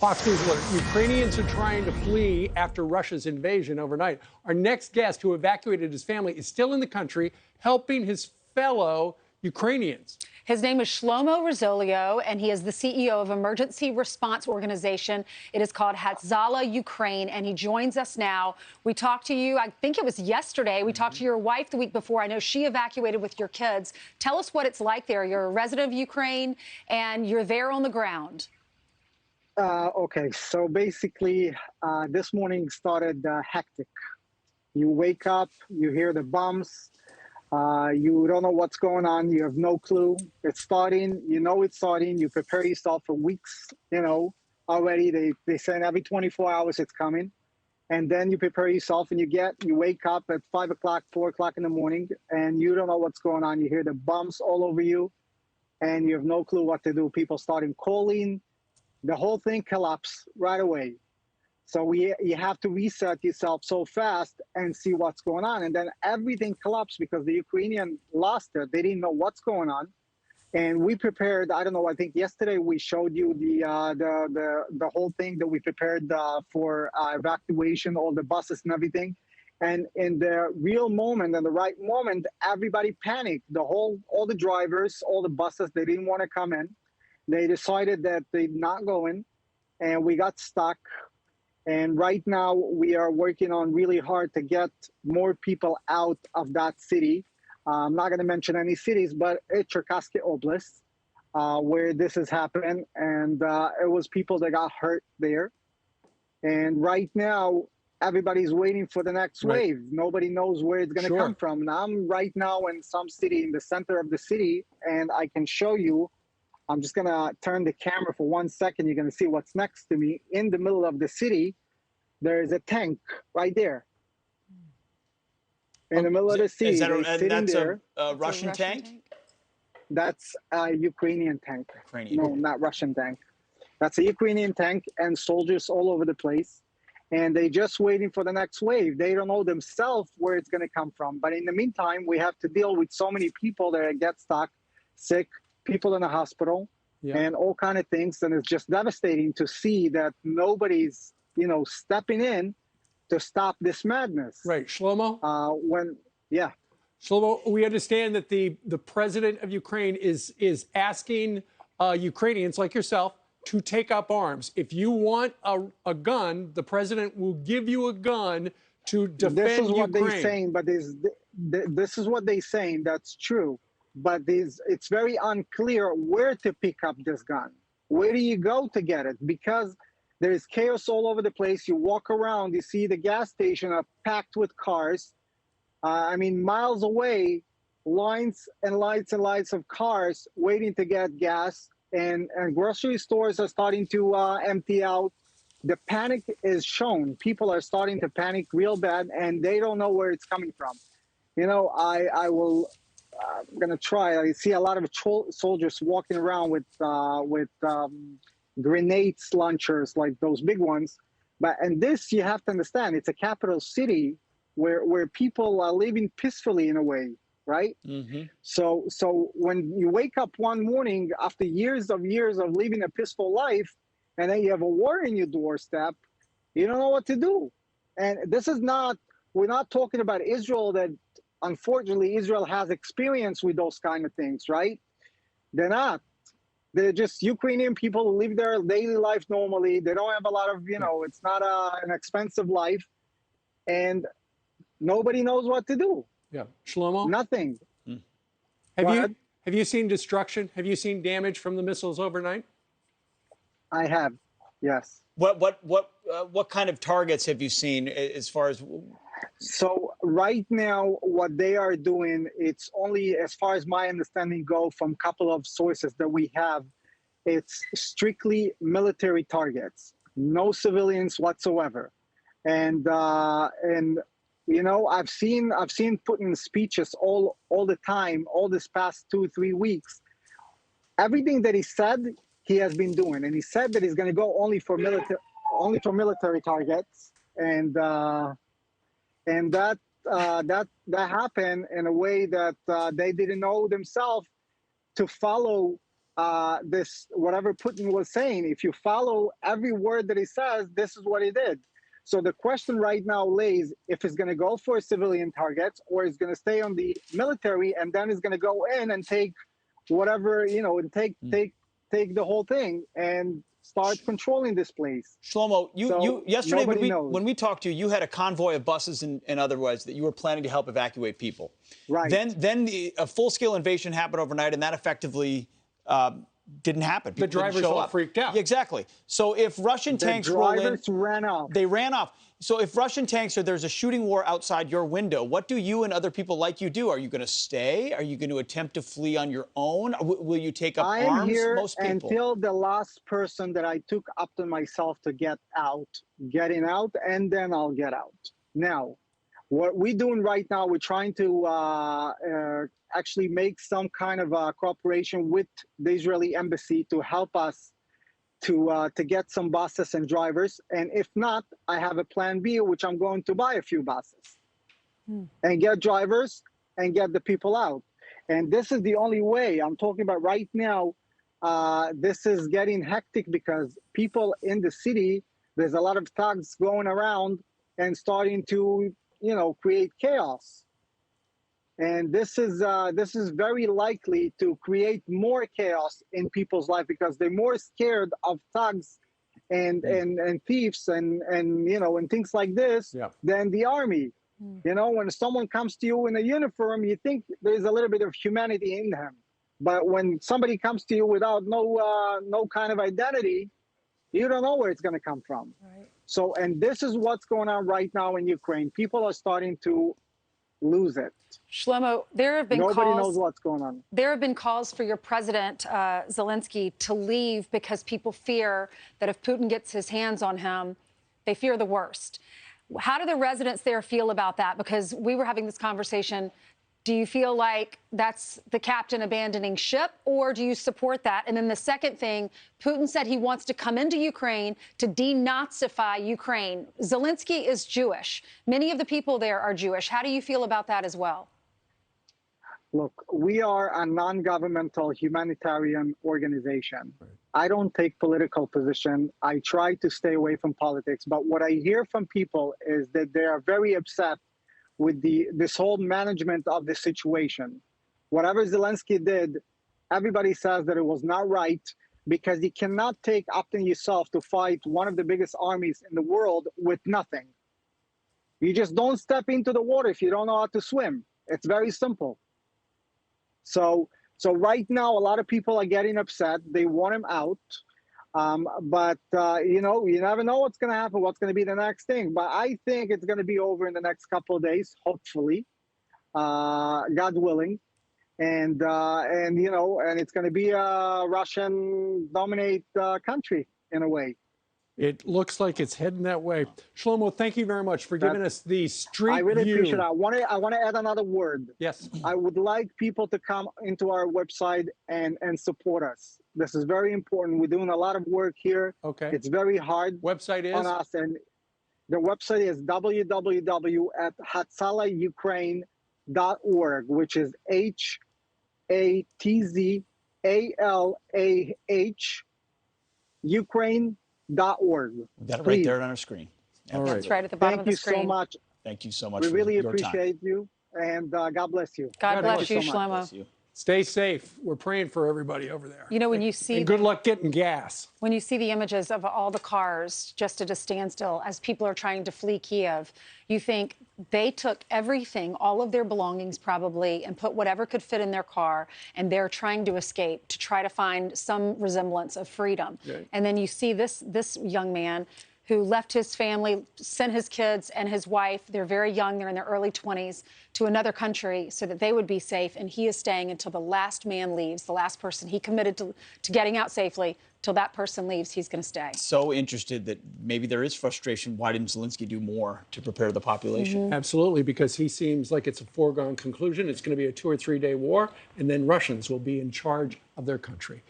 Fox News alert. Ukrainians are trying to flee after Russia's invasion overnight. Our next guest, who evacuated his family, is still in the country helping his fellow Ukrainians. His name is Shlomo Rosilio, and he is the CEO of emergency response organization. It is called Hatzalah, Ukraine, and he joins us now. We talked to you, I think it was yesterday. We talked to your wife the week before. I know she evacuated with your kids. Tell us what it's like there. You're a resident of Ukraine, and you're there on the ground. Okay, so basically, this morning started hectic. You wake up, you hear the bombs, you don't know what's going on, you have no clue. It's starting, you know it's starting, you prepare yourself for weeks, you know, already. They say every 24 hours it's coming. And then you prepare yourself and you wake up at 5 o'clock, 4 o'clock in the morning, and you don't know what's going on. You hear the bombs all over you, and you have no clue what to do. People starting calling. The whole thing collapsed right away. So you have to reset yourself so fast and see what's going on. And then everything collapsed because the Ukrainian lost it. They didn't know what's going on. And we prepared, I don't know, I think yesterday we showed you the whole thing that we prepared for evacuation, all the buses and everything. And in the real moment, in the right moment, everybody panicked. All the drivers, all the buses, they didn't want to come in. They decided that they're not going, and we got stuck. And right now we are working on really hard to get more people out of that city. I'm not going to mention any cities, but it's Cherkasy Oblast, where this has happened. And it was people that got hurt there. And right now, everybody's waiting for the next wave. Nobody knows where it's going to come from. And I'm right now in some city, in the center of the city, and I can show you. I'm just going to turn the camera for 1 second. You're going to see what's next to me. In the middle of the city, there is a tank right there. In the middle of the city, that's a Russian tank? That's a Ukrainian tank. No, not Russian tank. That's a Ukrainian tank, and soldiers all over the place. And they're just waiting for the next wave. They don't know themselves where it's going to come from. But in the meantime, we have to deal with so many people that get stuck, sick, people in the hospital, and all kind of things. And it's just devastating to see that nobody's, stepping in to stop this madness. Right. Shlomo? Shlomo, we understand that the president of Ukraine is asking Ukrainians like yourself to take up arms. If you want a gun, the president will give you a gun to defend Ukraine. This is what they're saying, but this is what they're saying. That's true. But it's very unclear where to pick up this gun. Where do you go to get it? Because there is chaos all over the place. You walk around, you see the gas station are packed with cars. Miles away, lines and lights of cars waiting to get gas. And grocery stores are starting to empty out. The panic is shown. People are starting to panic real bad, and they don't know where it's coming from. I'm going to try. I see a lot of soldiers walking around with grenades launchers, like those big ones. And this, you have to understand, it's a capital city where people are living peacefully in a way, right? Mm-hmm. So when you wake up one morning after years of living a peaceful life, and then you have a war in your doorstep, you don't know what to do. And we're not talking about Israel that, unfortunately, Israel has experience with those kind of things, right? They're not. They're just Ukrainian people who live their daily life normally. They don't have a lot of, it's not an expensive life. And nobody knows what to do. Yeah. Shlomo? Nothing. Have you seen destruction? Have you seen damage from the missiles overnight? I have, yes. What kind of targets have you seen as far as... So right now, what they are doing, it's only, as far as my understanding go from a couple of sources that we have, it's strictly military targets, no civilians whatsoever. And I've seen Putin speeches all the time, all this past 2-3 weeks. Everything that he said, he has been doing, and he said that he's going to go only for military targets, and that happened in a way that they didn't know themselves to follow this whatever Putin was saying. If you follow every word that he says, this is what he did. So the question right now lays if it's going to go for civilian targets or it's going to stay on the military, and then it's going to go in and take whatever, and take the whole thing and start controlling this place. Shlomo, you yesterday when we talked to you, you had a convoy of buses and otherwise that you were planning to help evacuate people. Right. Then a full-scale invasion happened overnight, and that effectively didn't happen. The drivers all freaked out. Yeah, exactly. So if Russian tanks roll in, the drivers ran off. They ran off. So if Russian tanks there's a shooting war outside your window, what do you and other people like you do? Are you going to stay? Are you going to attempt to flee on your own? Will you take up arms? I am here Most people. until the last person that I took up to myself to getting out, and then I'll get out. Now, what we're doing right now, we're trying to actually make some kind of cooperation with the Israeli embassy to help us to get some buses and drivers. And if not, I have a plan B, which I'm going to buy a few buses and get drivers and get the people out. And this is the only way I'm talking about right now. This is getting hectic because people in the city, there's a lot of thugs going around and starting to, create chaos. And this is very likely to create more chaos in people's life because they're more scared of thugs and thieves and things like this than the army. When someone comes to you in a uniform, you think there's a little bit of humanity in them. But when somebody comes to you without no kind of identity, you don't know where it's going to come from. Right. So, and this is what's going on right now in Ukraine. People are starting to lose it. Shlomo, there have been Nobody knows what's going on. There have been calls for your president, Zelensky, to leave because people fear that if Putin gets his hands on him, they fear the worst. How do the residents there feel about that? Because we were having this conversation. Do you feel like that's the captain abandoning ship, or do you support that? And then the second thing, Putin said he wants to come into Ukraine to denazify Ukraine. Zelensky is Jewish. Many of the people there are Jewish. How do you feel about that as well? Look, we are a non-governmental humanitarian organization. Right. I don't take political position. I try to stay away from politics. But what I hear from people is that they are very upset with this whole management of the situation. Whatever Zelensky did, everybody says that it was not right because you cannot take upon yourself to fight one of the biggest armies in the world with nothing. You just don't step into the water if you don't know how to swim. It's very simple. So right now, a lot of people are getting upset. They want him out. But you never know what's going to happen, what's going to be the next thing. But I think it's going to be over in the next couple of days, hopefully, God willing. And it's going to be a Russian-dominate country in a way. It looks like it's heading that way. Shlomo, thank you very much for giving us the street view. I really appreciate it. I want to add another word. Yes. I would like people to come into our website and support us. This is very important. We're doing a lot of work here. Okay. It's very hard website is? on us. And the website is www.hatzalahukraine.org, which is HATZALAH Ukraine.org. We've got it right there on our screen. All right. It's right at the bottom of the screen. Thank you so much. Thank you so much. We really your appreciate you, and God bless you. God bless you, so Shlomo. Bless you. Stay safe. We're praying for everybody over there. When you see... And good luck getting gas. When you see the images of all the cars just at a standstill as people are trying to flee Kiev, you think they took everything, all of their belongings probably, and put whatever could fit in their car, and they're trying to escape to try to find some resemblance of freedom. Okay. And then you see this young man who left his family, sent his kids and his wife, they're very young, they're in their early 20s, to another country so that they would be safe. And he is staying until the last man leaves, the last person. He committed to getting out safely. Till that person leaves, he's going to stay. So interested that maybe there is frustration. Why didn't Zelensky do more to prepare the population? Mm-hmm. Absolutely, because he seems like it's a foregone conclusion. It's going to be a 2 or 3 day war, and then Russians will be in charge of their country.